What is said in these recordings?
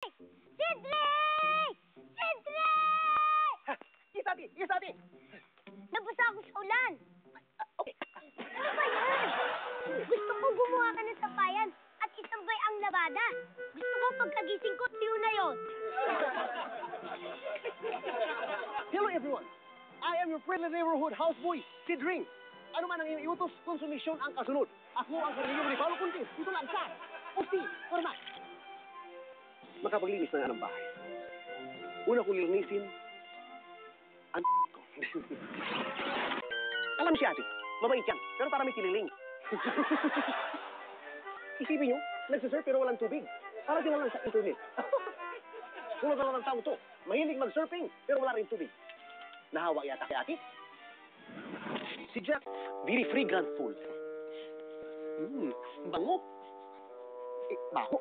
Cedric! Cedric! Ha? Yes, ate! Yes, ate! Nabasa ako sa ulan. Okay. Ano ba yan? Gusto ko gumawa ka ng sampayan at isambay ang labada. Gusto ko pagkagising ko, tiyo na yon. Hello, everyone! I am your friendly neighborhood houseboy, Sid Ring. Ano man ang iyong iutos, konsumisyon ang kasunod. Ako ang karnilyo ni Paolo Kuntis. Dito lang sa Usti, Forma. Makapaglinis na nga ng bahay. Una kong lilinisin ang ko. Alam siya, ate. Mabait yan. Pero para may kililing. Isipin nyo, nagsisurf pero walang tubig. Para sila lang sa internet. Sunod na lang ng tao to. Mahilig mag-surfing pero wala rin tubig. Nahawa yata kay ate. Si Jack, very fragrant food. Bango. Baho.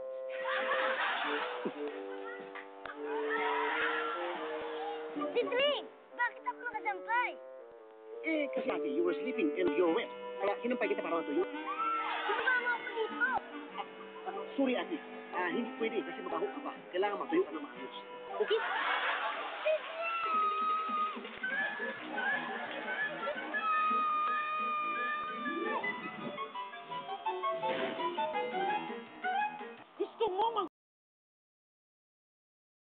Cedric! Bakit ako nakasampay? Kasi ate, you were sleeping and you're wet. Kaya sinampay kita para matuyo. Sumama ako dito. Sorry ate, hindi pwede kasi mabaho ka pa. Kailangan matuyo ka na maayos. Okay?